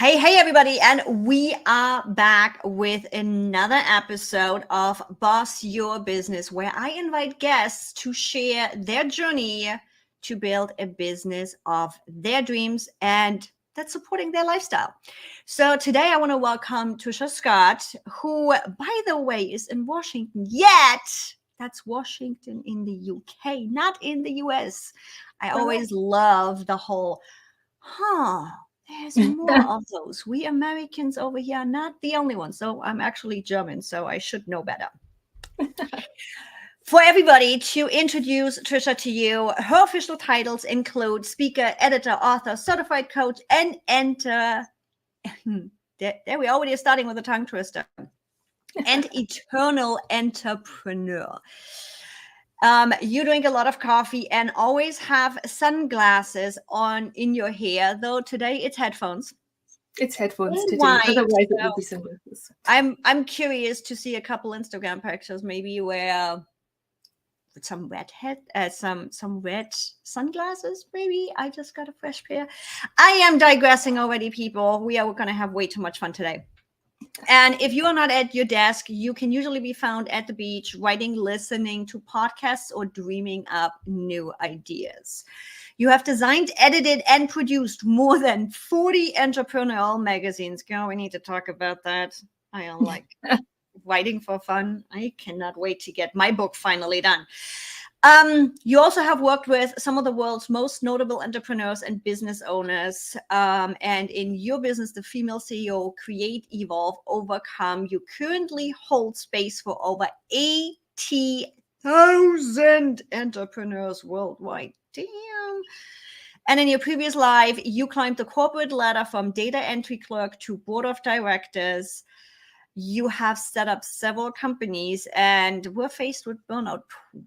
Hey, everybody. And we are back with another episode of Boss Your Business, where I invite guests to share their journey to build a business of their dreams and that's supporting their lifestyle. So today I want to welcome Tricia Scott, who, by the way, is in Washington. Yet that's Washington in the UK, not in the US. I always love the whole, there's more of those. We Americans over here are not the only ones. So I'm actually German, so I should know better. For everybody, to introduce Tricia to you, her official titles include speaker, editor, author, certified coach, and there we already are starting with a tongue twister, and eternal entrepreneur. You drink a lot of coffee and always have sunglasses on in your hair, though today it's headphones. It's headphones today. Why? Otherwise, it would be sunglasses. I'm curious to see a couple Instagram pictures, maybe where with some red some red sunglasses. Maybe I just got a fresh pair. I am digressing already, people. We are going to have way too much fun today. And if you are not at your desk, you can usually be found at the beach, writing, listening to podcasts, or dreaming up new ideas. You have designed, edited, and produced more than 40 entrepreneurial magazines. Girl, we need to talk about that. I am like writing for fun. I cannot wait to get my book finally done. You also have worked with some of the world's most notable entrepreneurs and business owners. And in your business, the Female CEO, Create, Evolve, Overcome, you currently hold space for over 80,000 entrepreneurs worldwide. Damn. And in your previous life, you climbed the corporate ladder from data entry clerk to board of directors. You have set up several companies and were faced with burnout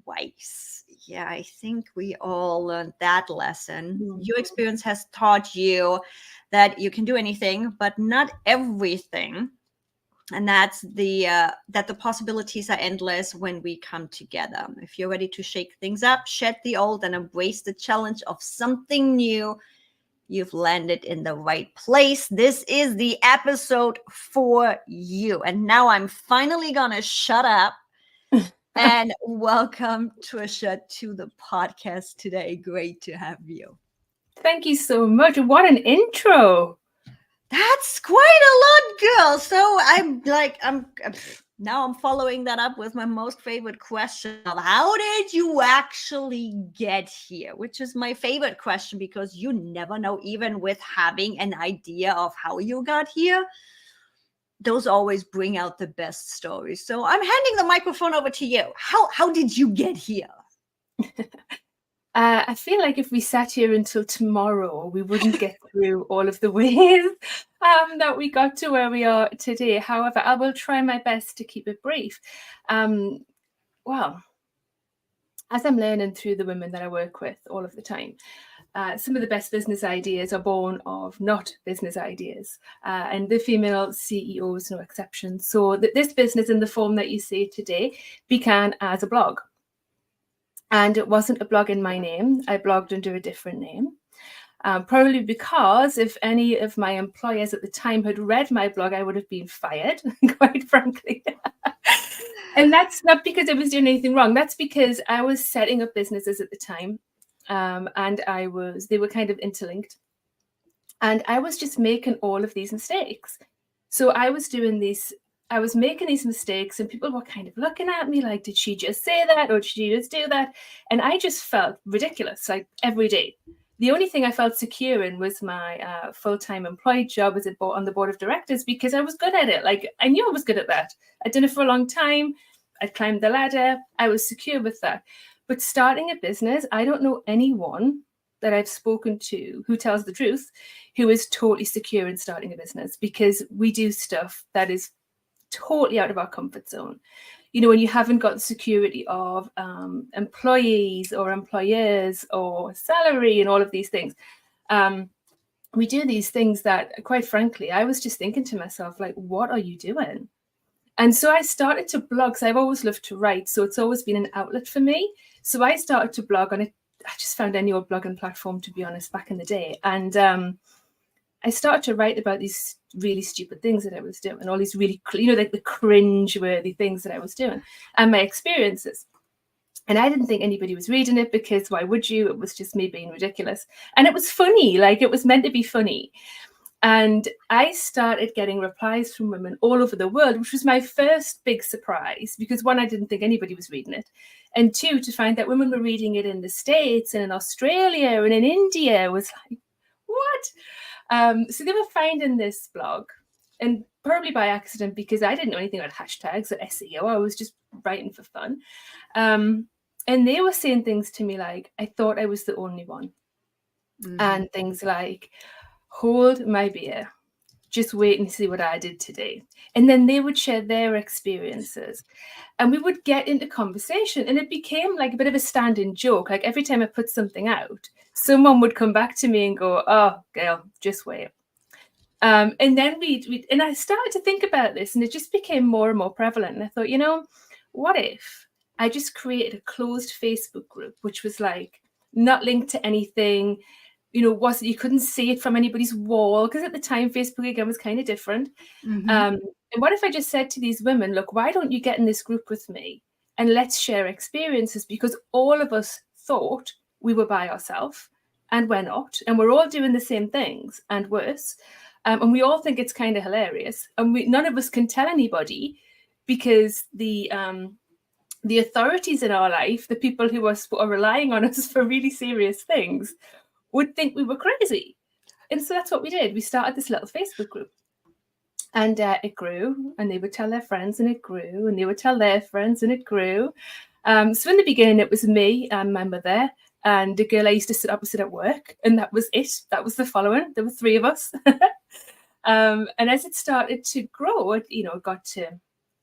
twice. Yeah, I think we all learned that lesson. Mm-hmm. Your experience has taught you that you can do anything, but not everything. And that's that the possibilities are endless when we come together. If you're ready to shake things up, shed the old, and embrace the challenge of something new, you've landed in the right place. This is the episode for you. And now I'm finally going to shut up and welcome Tricia to the podcast today. Great to have you. Thank you so much. What an intro. That's quite a lot, girl. So I'm following that up with my most favorite question of how did you actually get here? Which is my favorite question because you never know, even with having an idea of how you got here, those always bring out the best stories. So I'm handing the microphone over to you. How did you get here? I feel like if we sat here until tomorrow, we wouldn't get through all of the ways that we got to where we are today. However, I will try my best to keep it brief. Well, as I'm learning through the women that I work with all of the time, some of the best business ideas are born of not business ideas. And the Female CEO is no exception. So this business in the form that you see today began as a blog. And it wasn't a blog in my name. I blogged under a different name. Probably because if any of my employers at the time had read my blog, I would have been fired, quite frankly. And that's not because I was doing anything wrong. That's because I was setting up businesses at the time. And they were kind of interlinked. And I was just making all of these mistakes. So I was making these mistakes and people were kind of looking at me like, did she just say that or did she just do that? And I just felt ridiculous, like every day. The only thing I felt secure in was my full-time employed job on the board of directors because I was good at it. Like I knew I was good at that. I'd done it for a long time. I'd climbed the ladder. I was secure with that. But starting a business, I don't know anyone that I've spoken to who tells the truth, who is totally secure in starting a business because we do stuff that is totally out of our comfort zone. You know, when you haven't got the security of employees or employers or salary and all of these things, we do these things that, quite frankly, I was just thinking to myself, like, what are you doing? And so I started to blog because I've always loved to write. So it's always been an outlet for me. So I started to blog on it. I just found any old blogging platform, to be honest, back in the day. And I started to write about these really stupid things that I was doing, all these really, like the cringe-worthy things that I was doing and my experiences. And I didn't think anybody was reading it, because why would you? It was just me being ridiculous. And it was funny, like it was meant to be funny. And I started getting replies from women all over the world, which was my first big surprise, because one, I didn't think anybody was reading it. And two, to find that women were reading it in the States and in Australia and in India was like, what? So they were finding this blog, and probably by accident, because I didn't know anything about hashtags or SEO. I was just writing for fun. And they were saying things to me like, I thought I was the only one. Mm-hmm. And things like, hold my beer, just wait and see what I did today. And then they would share their experiences, and we would get into conversation, and it became like a bit of a standing joke. Like every time I put something out, someone would come back to me and go, oh, girl, just wait. And then and I started to think about this, and it just became more and more prevalent. And I thought, what if I just created a closed Facebook group, which was like not linked to anything, you couldn't see it from anybody's wall, because at the time Facebook again was kind of different. Mm-hmm. And what if I just said to these women, look, why don't you get in this group with me and let's share experiences? Because all of us thought we were by ourselves, and we're not, and we're all doing the same things and worse. And we all think it's kind of hilarious, and none of us can tell anybody, because the authorities in our life, the people who are relying on us for really serious things, would think we were crazy. And so that's what we did. We started this little Facebook group, and it grew, and they would tell their friends, and it grew, and they would tell their friends, and it grew. So in the beginning, it was me and my mother and a girl I used to sit opposite at work, and that was it. That was the following. There were 3 of us. And as it started to grow, it got to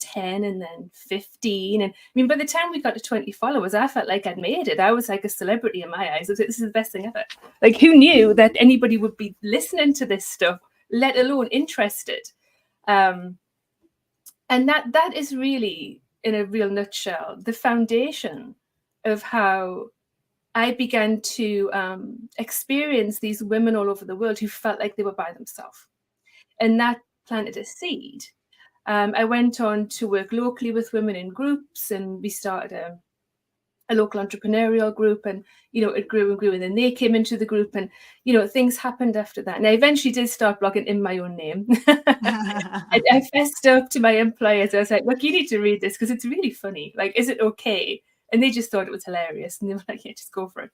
10 and then 15. And I mean, by the time we got to 20 followers, I felt like I'd made it. I was like a celebrity in my eyes. I was like, this is the best thing ever. Like, who knew that anybody would be listening to this stuff, let alone interested? And that is really, in a real nutshell, the foundation of how I began to experience these women all over the world who felt like they were by themselves. And that planted a seed. I went on to work locally with women in groups, and we started a local entrepreneurial group, and it grew and grew, and then they came into the group, and things happened after that. And I eventually did start blogging in my own name. I fessed up to my employers. I was like, look, you need to read this because it's really funny. Like, is it okay? And they just thought it was hilarious, and they were like, yeah, just go for it.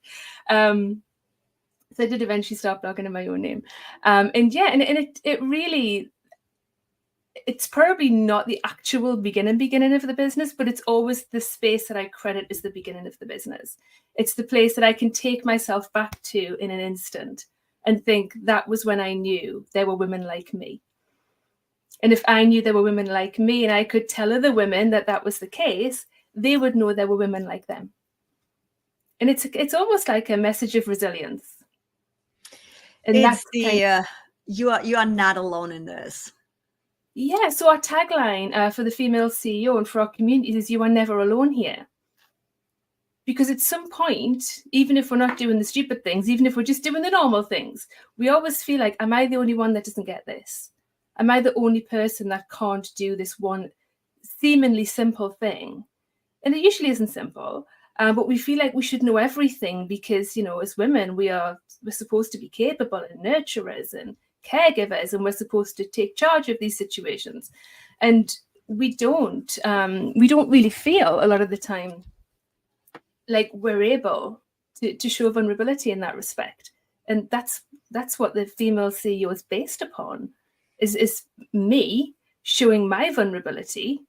So I did eventually start blogging in my own name. And it really, it's probably not the actual beginning of the business, but it's always the space that I credit as the beginning of the business. It's the place that I can take myself back to in an instant and think that was when I knew there were women like me. And if I knew there were women like me, and I could tell other women that was the case, they would know there were women like them. And it's almost like a message of resilience. And it's you are not alone in this. Yeah, so our tagline for the female CEO and for our communities is, you are never alone here. Because at some point, even if we're not doing the stupid things, even if we're just doing the normal things, we always feel like, am I the only one that doesn't get this? Am I the only person that can't do this one seemingly simple thing? And it usually isn't simple, but we feel like we should know everything because, as women, we're supposed to be capable and nurturers and caregivers, and we're supposed to take charge of these situations. And we don't really feel a lot of the time like we're able to show vulnerability in that respect. And that's what the female CEO is based upon, is me showing my vulnerability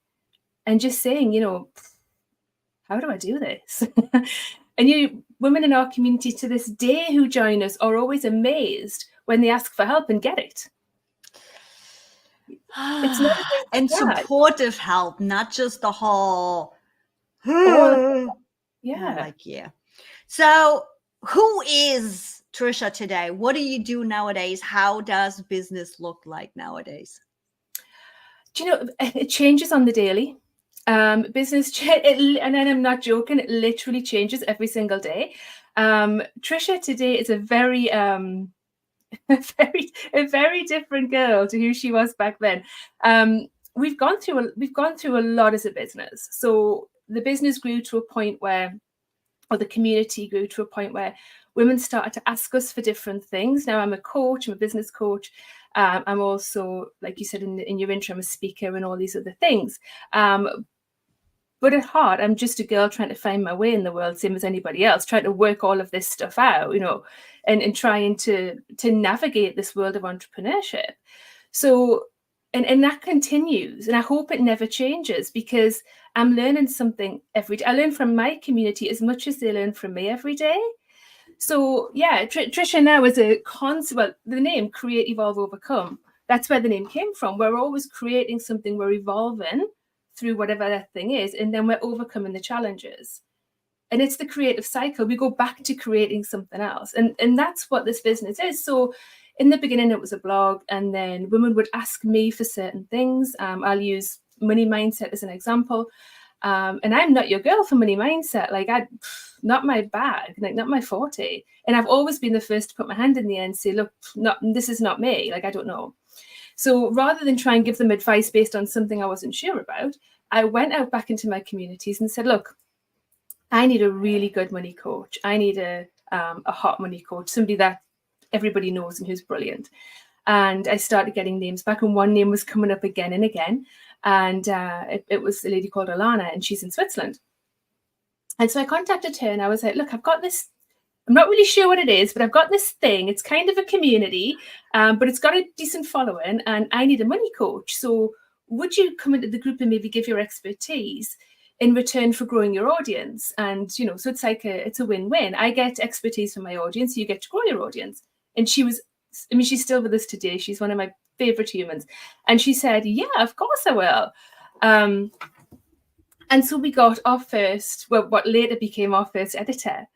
and just saying, how do I do this? And women in our community to this day who join us are always amazed when they ask for help and get it. It's not and supportive help, not just the whole yeah. So who is Tricia today? What do you do nowadays? How does business look like nowadays? It changes on the daily. Business, and I'm not joking, it literally changes every single day. Tricia today is a very a very different girl to who she was back then. We've gone through a lot as a business. So the business grew to a point where, or the community grew to a point where women started to ask us for different things. Now I'm a coach, I'm a business coach. I'm also, like you said in your intro, I'm a speaker and all these other things. But at heart, I'm just a girl trying to find my way in the world, same as anybody else, trying to work all of this stuff out, and trying to navigate this world of entrepreneurship. So, and that continues, and I hope it never changes, because I'm learning something every day. I learn from my community as much as they learn from me every day. So yeah, Tricia now is a the name Create, Evolve, Overcome. That's where the name came from. We're always creating something, we're evolving through whatever that thing is, and then we're overcoming the challenges. And it's the creative cycle. We go back to creating something else. And that's what this business is. So in the beginning, it was a blog, and then women would ask me for certain things. I'll use money mindset as an example. And I'm not your girl for money mindset. Like, not my bag, like not my forte. And I've always been the first to put my hand in the air and say, look, this is not me. Like, I don't know. So rather than try and give them advice based on something I wasn't sure about, I went out back into my communities and said, look, I need a really good money coach. I need a hot money coach, somebody that everybody knows and who's brilliant. And I started getting names back, and one name was coming up again and again. And it was a lady called Alana, and she's in Switzerland. And so I contacted her and I was like, look, I've got this. I'm not really sure what it is, but I've got this thing. It's kind of a community, but it's got a decent following, and I need a money coach. So would you come into the group and maybe give your expertise in return for growing your audience? And, so it's like it's a win-win. I get expertise from my audience, you get to grow your audience. And she's still with us today. She's one of my favorite humans. And she said, yeah, of course I will. And so we got our first, what later became our first editor.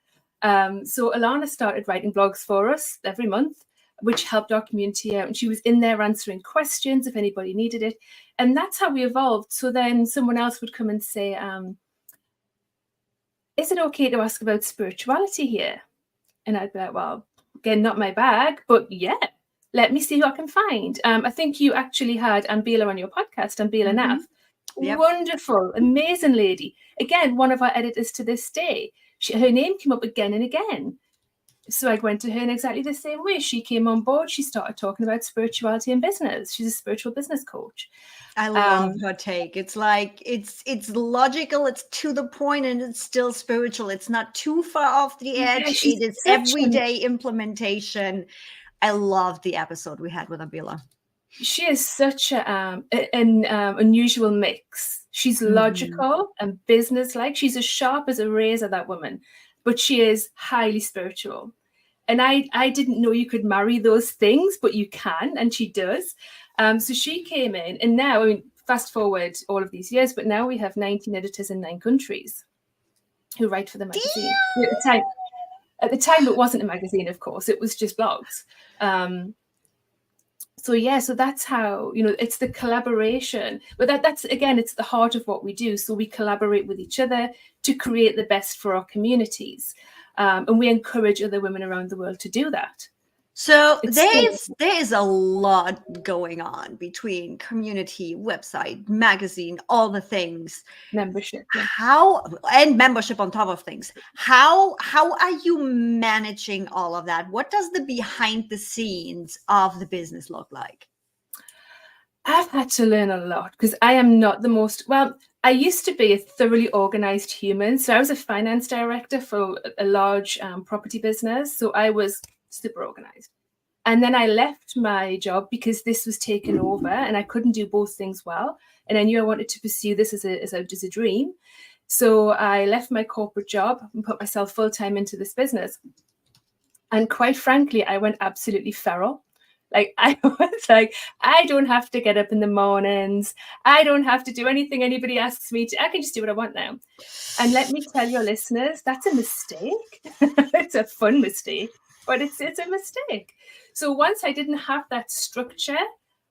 So Alana started writing blogs for us every month, which helped our community out. And she was in there answering questions if anybody needed it. And that's how we evolved. So then someone else would come and say, is it okay to ask about spirituality here? And I'd be like, well, again, not my bag, but yeah, let me see who I can find. I think you actually had Ambila on your podcast, Ambila Nav. Yep. Wonderful, amazing lady. Again, one of our editors to this day. Her name came up again and again. So I went to her in exactly the same way. She came on board. She started talking about spirituality and business. She's a spiritual business coach. I love her take. It's like, it's logical, it's to the point, and it's still spiritual. It's not too far off the edge. It is everyday implementation. I love the episode we had with Ambila. She is such an unusual mix. She's logical and business-like. She's as sharp as a razor, that woman, but she is highly spiritual. And I didn't know you could marry those things, but you can, and she does. So she came in, and now, fast forward all of these years, but now we have 19 editors in 9 countries who write for the magazine. At the time, it wasn't a magazine, of course. It was just blogs. So that's how, it's the collaboration. But that's, again, it's the heart of what we do. So we collaborate with each other to create the best for our communities. And we encourage other women around the world to do that. So there is a lot going on between community, website, magazine, all the things. Membership. Yeah. And membership on top of things. How are you managing all of that? What does the behind the scenes of the business look like? I've had to learn a lot, because I am not the most, I used to be a thoroughly organized human. So I was a finance director for a large property business. So I was super organized. And then I left my job because this was taken over and I couldn't do both things well. And I knew I wanted to pursue this as a dream. So I left my corporate job and put myself full time into this business. And quite frankly, I went absolutely feral. Like, I was like, I don't have to get up in the mornings. I don't have to do anything anybody asks me to. I can just do what I want now. And let me tell your listeners, that's a mistake. It's a fun mistake. But it's a mistake. So once I didn't have that structure,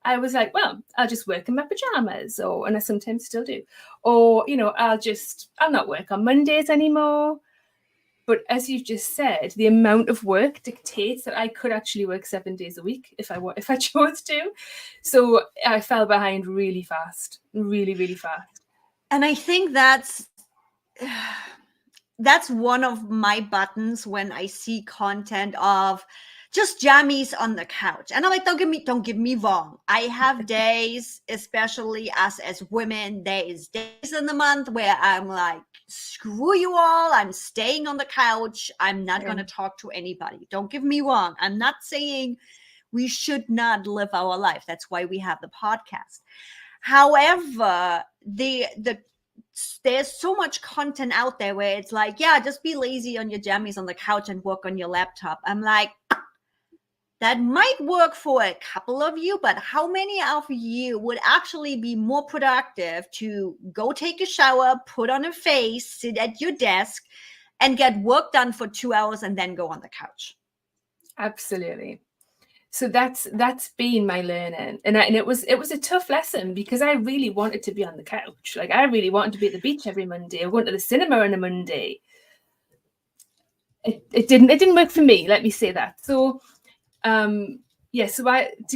I was like, well, I'll just work in my pajamas, and I sometimes still do. Or, I'll not work on Mondays anymore. But as you've just said, the amount of work dictates that I could actually work 7 days a week if I chose to. So I fell behind really fast, really, really fast. And I think that's one of my buttons when I see content of just jammies on the couch. And I'm like, don't get me wrong. I have days, especially us as women, there is days in the month where I'm like, screw you all. I'm staying on the couch. I'm not going to talk to anybody. Don't get me wrong. I'm not saying we should not live our life. That's why we have the podcast. However, there's so much content out there where it's like, yeah, just be lazy on your jammies on the couch and work on your laptop. I'm like, that might work for a couple of you, but how many of you would actually be more productive to go take a shower, put on a face, sit at your desk, and get work done for 2 hours and then go on the couch? Absolutely. So that's been my learning, and it was a tough lesson because I really wanted to be on the couch. Like I really wanted to be at the beach every Monday. I went to the cinema on a Monday. It didn't work for me. Let me say that. So to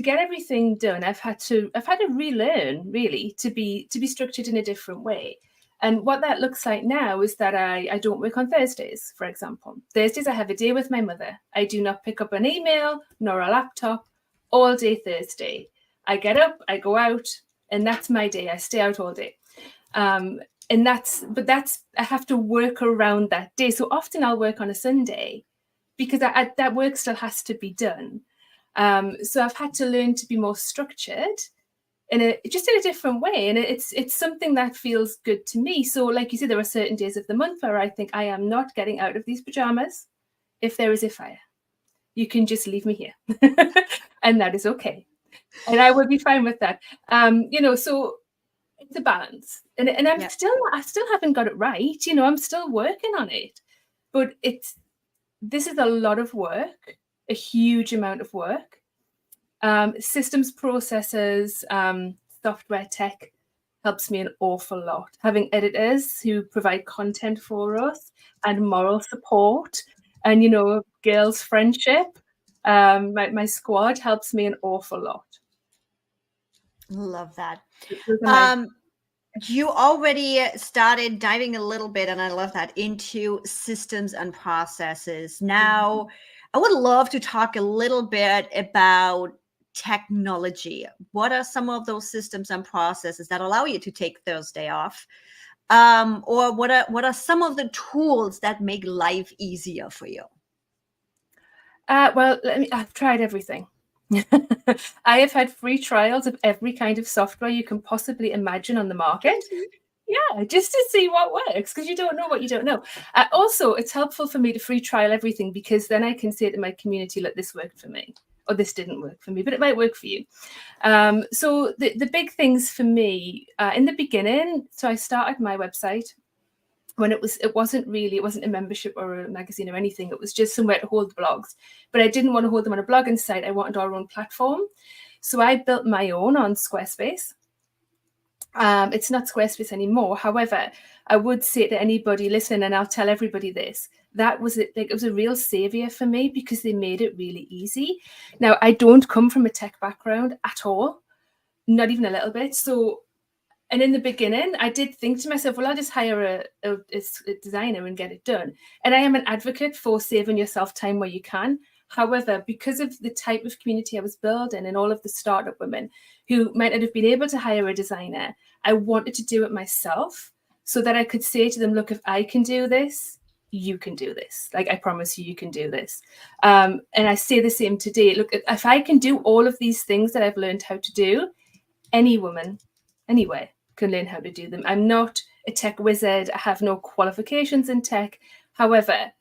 get everything done, I've had to relearn really to be structured in a different way. And what that looks like now is that I don't work on Thursdays, for example. Thursdays, I have a day with my mother. I do not pick up an email nor a laptop all day Thursday. I get up, I go out, and that's my day. I stay out all day. I have to work around that day. So often I'll work on a Sunday because that work still has to be done. So I've had to learn to be more structured in a different way, and it's something that feels good to me. So like you said, there are certain days of the month where I think I am not getting out of these pajamas if there is a fire. You can just leave me here and that is okay, and I will be fine with that. So it's a balance, and I still haven't got it right. I'm still working on it, but this is a lot of work, a huge amount of work. Systems, processes, software, tech helps me an awful lot. Having editors who provide content for us and moral support and, girls' friendship, my squad helps me an awful lot. Love that. You already started diving a little bit, and I love that, into systems and processes. Now, I would love to talk a little bit about technology. What are some of those systems and processes that allow you to take Thursday off? Or what are some of the tools that make life easier for you? I've tried everything. I have had free trials of every kind of software you can possibly imagine on the market. Yeah, just to see what works, because you don't know what you don't know. Also, it's helpful for me to free trial everything, because then I can say to my community, look, this worked for me, or this didn't work for me, but it might work for you. So the big things for me in the beginning, so I started my website when it wasn't a membership or a magazine or anything. It was just somewhere to hold the blogs, but I didn't want to hold them on a blogging site. I wanted our own platform. So I built my own on Squarespace. It's not Squarespace anymore. However, I would say to anybody listening, and I'll tell everybody this, that was it. Like, it was a real savior for me because they made it really easy. Now, I don't come from a tech background at all, not even a little bit. So, and in the beginning, I did think to myself, well, I'll just hire a designer and get it done. And I am an advocate for saving yourself time where you can. However, because of the type of community I was building and all of the startup women who might not have been able to hire a designer, I wanted to do it myself so that I could say to them, look, if I can do this, you can do this. Like, I promise you can do this. And I say the same today. Look, if I can do all of these things that I've learned how to do, any woman, anywhere, can learn how to do them. I'm not a tech wizard. I have no qualifications in tech. However,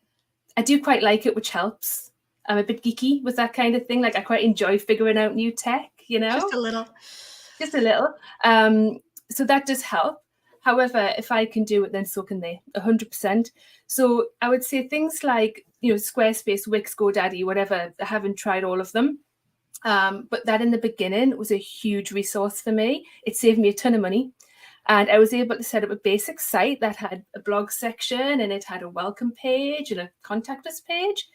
I do quite like it, which helps. I'm a bit geeky with that kind of thing. Like, I quite enjoy figuring out new tech, Just a little. So that does help. However, if I can do it, then so can they, 100%. So I would say things like, Squarespace, Wix, GoDaddy, whatever. I haven't tried all of them. But that in the beginning was a huge resource for me. It saved me a ton of money. And I was able to set up a basic site that had a blog section, and it had a welcome page and a contact us page.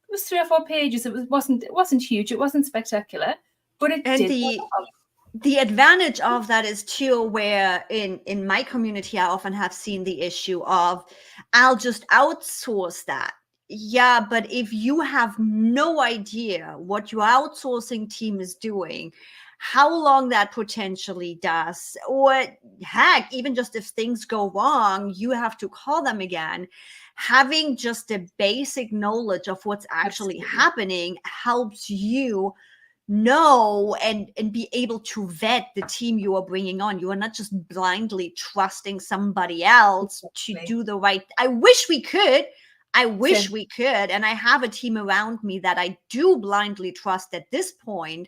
It was 3 or 4 pages. It wasn't huge. It wasn't spectacular, but it And did. the advantage of that is too, where in my community, I often have seen the issue of, I'll just outsource that. Yeah, but if you have no idea what your outsourcing team is doing, how long that potentially does, or heck, even just if things go wrong, you have to call them again. Having just a basic knowledge of what's actually happening helps you know and be able to vet the team you are bringing on. You are not just blindly trusting somebody else to do the right. I wish we could. And I have a team around me that I do blindly trust at this point.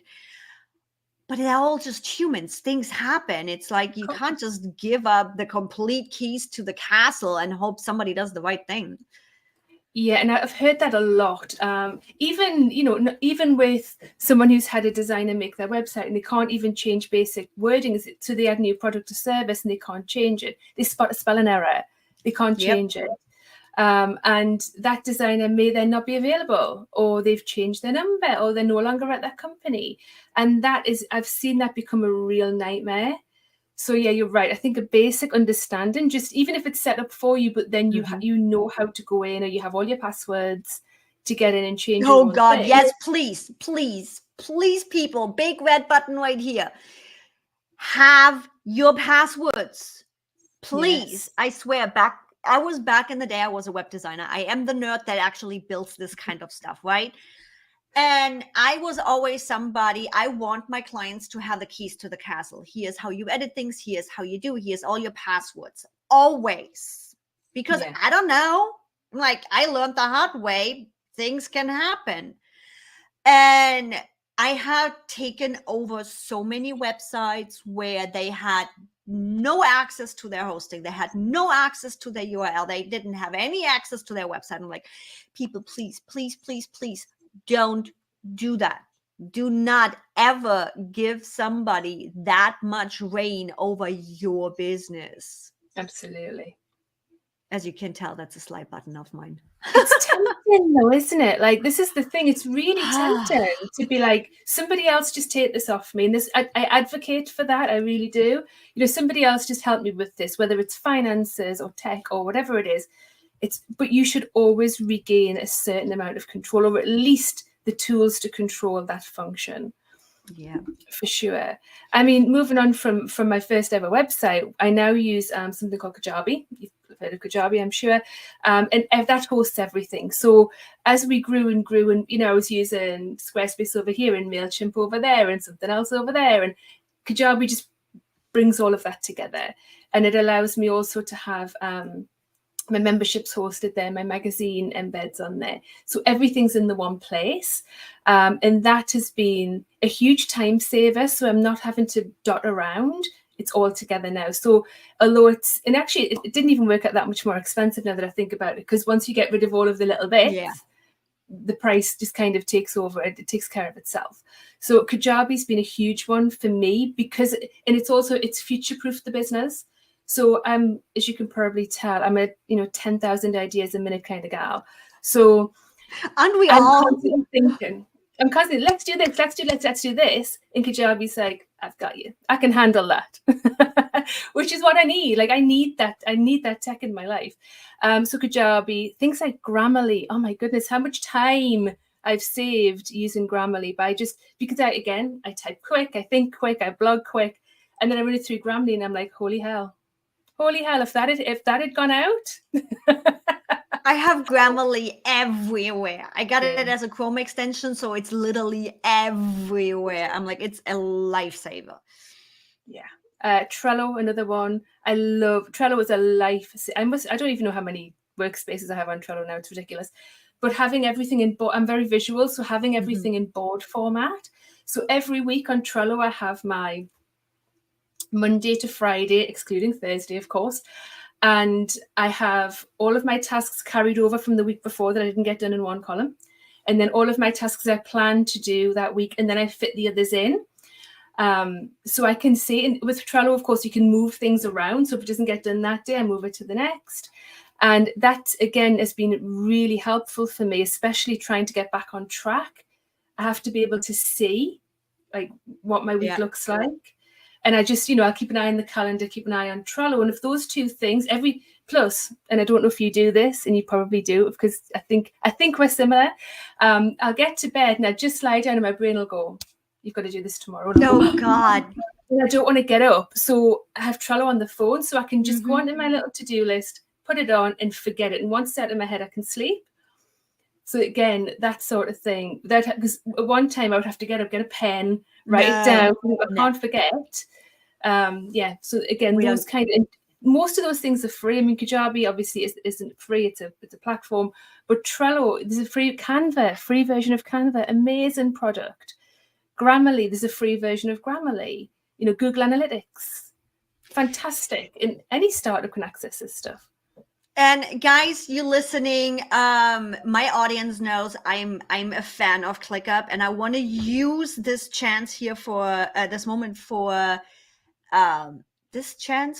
But they're all just humans. Things happen. It's like you can't just give up the complete keys to the castle and hope somebody does the right thing. Yeah, and I've heard that a lot. Even with someone who's had a designer make their website and they can't even change basic wording, so they add new product or service and they can't change it. They spot a spelling error. They can't change it. And that designer may then not be available, or they've changed their number, or they're no longer at that company. And I've seen that become a real nightmare. So yeah, you're right. I think a basic understanding, just even if it's set up for you, but then you know how to go in, or you have all your passwords to get in and change. Oh God, yes, please, people, big red button right here. Have your passwords, please. Yes. I swear, I was back in the day, I was a web designer. I am the nerd that actually builds this kind of stuff, right? And I was always somebody, I want my clients to have the keys to the castle. Here's how you edit things. Here's how you do. Here's all your passwords. Always. Because I don't know, like I learned the hard way, things can happen. And I have taken over so many websites where they had no access to their hosting. They had no access to their URL. They didn't have any access to their website. I'm like, people, please, don't do that. Do not ever give somebody that much reign over your business. Absolutely. As you can tell, that's a slide button of mine. It's tempting though, isn't it? Like, this is the thing. It's really tempting to be like, somebody else just take this off me. And I advocate for that. I really do. Somebody else just help me with this, whether it's finances or tech or whatever it is. But you should always regain a certain amount of control, or at least the tools to control that function. Yeah, for sure. I mean, moving on from my first ever website, I now use something called Kajabi. You've heard of Kajabi, I'm sure. And that hosts everything. So as we grew, and I was using Squarespace over here and MailChimp over there and something else over there. And Kajabi just brings all of that together. And it allows me also to have my memberships hosted there, my magazine embeds on there. So everything's in the one place. And that has been a huge time saver. So I'm not having to dot around. It's all together now. So although it didn't even work out that much more expensive now that I think about it, because once you get rid of all of the little bits, the price just kind of takes over. It takes care of itself. So Kajabi's been a huge one for me because, and it's future-proofed the business. So as you can probably tell, I'm a 10,000 ideas a minute kind of gal. So and we all constantly thinking. I'm constantly, let's do this, let's do this. And Kajabi's like, I've got you. I can handle that. Which is what I need. Like I need that tech in my life. So Kajabi, things like Grammarly. Oh my goodness, how much time I've saved using Grammarly because I type quick, I think quick, I blog quick, and then I run it through Grammarly and I'm like, holy hell, if that had gone out. I have Grammarly everywhere. I got it as a Chrome extension, so it's literally everywhere. I'm like, it's a lifesaver. Yeah. Trello, another one. I love Trello as a life. I don't even know how many workspaces I have on Trello now. It's ridiculous. But having everything in board, I'm very visual, so having everything in board format. So every week on Trello, I have my Monday to Friday, excluding Thursday, of course. And I have all of my tasks carried over from the week before that I didn't get done in one column. And then all of my tasks I plan to do that week, and then I fit the others in. So I can see, and with Trello, of course, you can move things around. So if it doesn't get done that day, I move it to the next. And that, again, has been really helpful for me, especially trying to get back on track. I have to be able to see like what my week looks like. And I just, I'll keep an eye on the calendar, keep an eye on Trello. And if those two things, plus, and I don't know if you do this, and you probably do, because I think we're similar. I'll get to bed and I just lie down and my brain will go, you've got to do this tomorrow. Oh, God. And I don't want to get up. So I have Trello on the phone, so I can just go onto my little to-do list, put it on and forget it. And once set in my head, I can sleep. So again, that sort of thing. Because at one time I would have to get up, get a pen, write it down. I can't forget. So again, those kind of, most of those things are free. I mean, Kajabi obviously isn't free. It's a platform. But Trello, there's a free version of Canva, amazing product. Grammarly, there's a free version of Grammarly. Google Analytics, fantastic. And any startup can access this stuff. And guys, you listening, my audience knows I'm a fan of ClickUp, and I want to use this chance here for this moment for a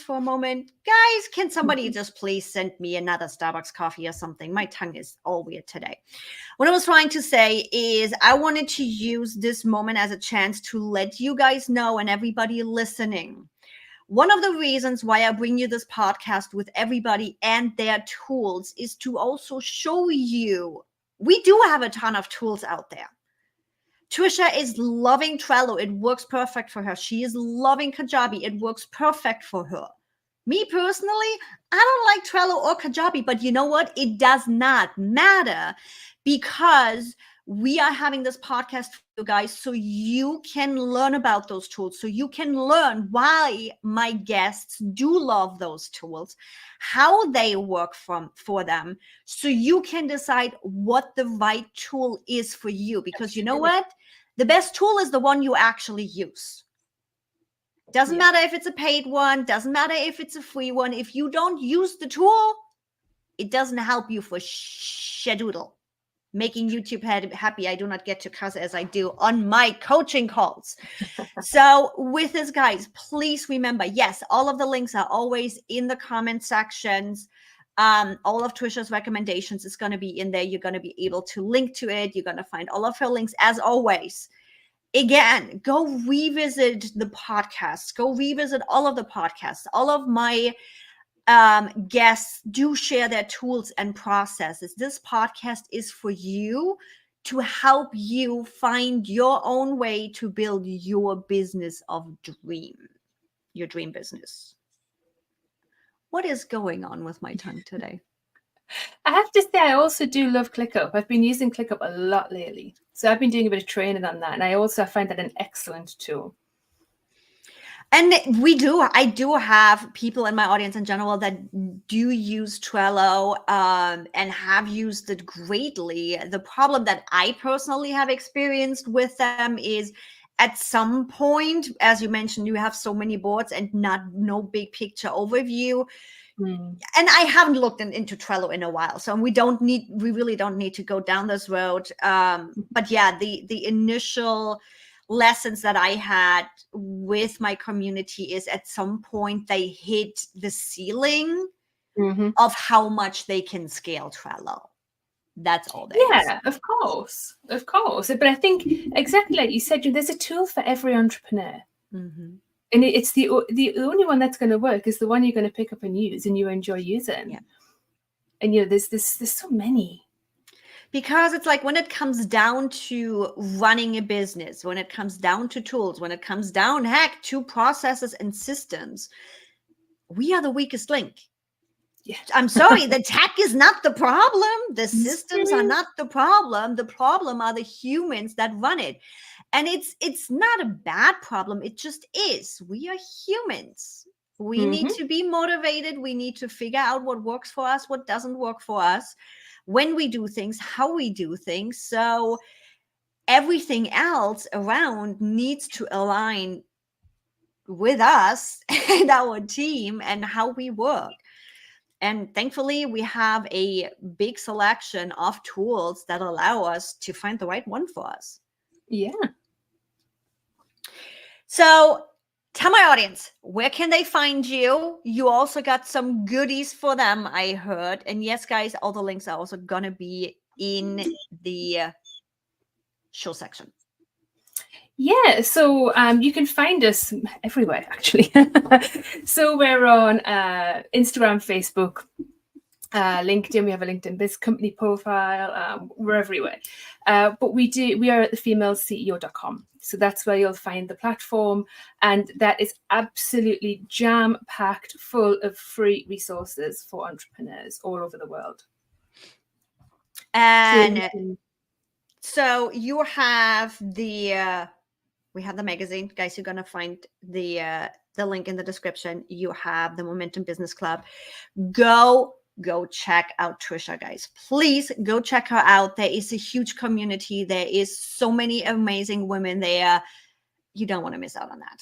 moment. Guys, can somebody just please send me another Starbucks coffee or something? My tongue is all weird today. What I was trying to say is I wanted to use this moment as a chance to let you guys know, and everybody listening, one of the reasons why I bring you this podcast with everybody and their tools is to also show you we do have a ton of tools out there. Tricia is loving Trello. It works perfect for her. She is loving Kajabi. It works perfect for her. Me personally, I don't like Trello or Kajabi, but you know what? It does not matter, because we are having this podcast for you guys so you can learn about those tools, so you can learn why my guests do love those tools, how they work for them, so you can decide what the right tool is for you. Because you know what? The best tool is the one you actually use. Doesn't matter if it's a paid one, doesn't matter if it's a free one. If you don't use the tool, it doesn't help you for shadoodle. Making YouTube happy, I do not get to cuss as I do on my coaching calls. So with this, guys, please remember, yes, all of the links are always in the comment sections. All of Tricia's recommendations is going to be in there. You're going to be able to link to it. You're going to find all of her links as always. Again, go revisit the podcasts. Go revisit all of the podcasts. All of my guests do share their tools and processes. This podcast is for you to help you find your own way to build your business of dream, your dream business. What is going on with my tongue today? I have to say, I also do love ClickUp. I've been using ClickUp a lot lately. So I've been doing a bit of training on that. And I also find that an excellent tool. And I do have people in my audience in general that do use Trello and have used it greatly. The problem that I personally have experienced with them is at some point, as you mentioned, you have so many boards and no big picture overview. And I haven't looked into Trello in a while, so we really don't need to go down this road. But yeah, the initial lessons that I had with my community is at some point they hit the ceiling of how much they can scale Trello. That's all they of course. But I think exactly like you said, there's a tool for every entrepreneur. And it's the only one that's going to work is the one you're going to pick up and use and you enjoy using. And there's so many. Because it's like when it comes down to running a business, when it comes down to tools, when it comes down, heck, to processes and systems, we are the weakest link. I'm sorry, the tech is not the problem. The systems are not the problem. The problem are the humans that run it. And it's not a bad problem. It just is. We are humans. We need to be motivated. We need to figure out what works for us, what doesn't work for us, when we do things, how we do things. So everything else around needs to align with us and our team and how we work. And thankfully, we have a big selection of tools that allow us to find the right one for us. Yeah. So tell my audience, where can they find you? You also got some goodies for them, I heard. And yes, guys, all the links are also going to be in the show section. Yeah, so you can find us everywhere, actually. So we're on Instagram, Facebook, LinkedIn. We have a LinkedIn Biz company profile. We're everywhere. But we are at thefemalesceo.com. So that's where you'll find the platform. And that is absolutely jam-packed full of free resources for entrepreneurs all over the world. And so you have we have the magazine, guys. You're gonna find the link in the description. You have the Momentum Business Club. Go check out Tricia, guys. Please go check her out. There is a huge community. There is so many amazing women there. You don't want to miss out on that.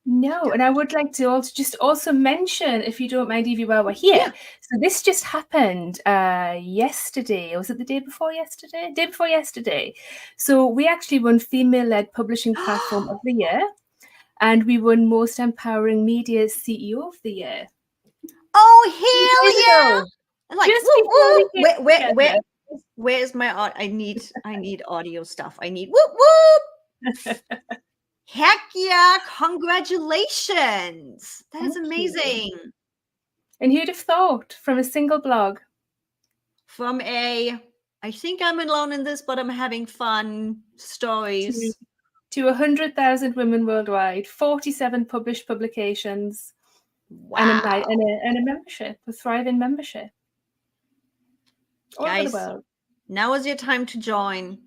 No, and I would like to also mention, if you don't mind, Evie, while we're here. Yeah. So this just happened yesterday. Or was it the day before yesterday? Day before yesterday. So we actually won Female-Led Publishing Platform of the Year, and we won Most Empowering Media CEO of the Year. Oh, hell yeah! I'm like, where's my I need audio stuff. I need whoop. Heck yeah, congratulations. That is amazing. And who'd have thought, from a single blog? From I think I'm alone in this, but I'm having fun stories. To 100,000 women worldwide, 47 published publications. Wow. And a membership, a thriving membership. All over the world. Now is your time to join.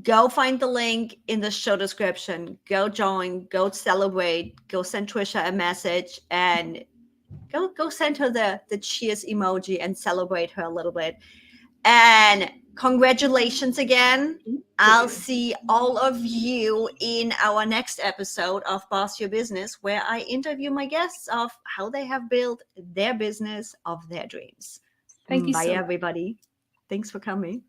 Go find the link in the show description. Go join, go celebrate, go send Tricia a message, and go send her the cheers emoji and celebrate her a little bit. And congratulations again. I'll see all of you in our next episode of Boss Your Business, where I interview my guests of how they have built their business of their dreams. Thank you. Bye, everybody. Thanks for coming.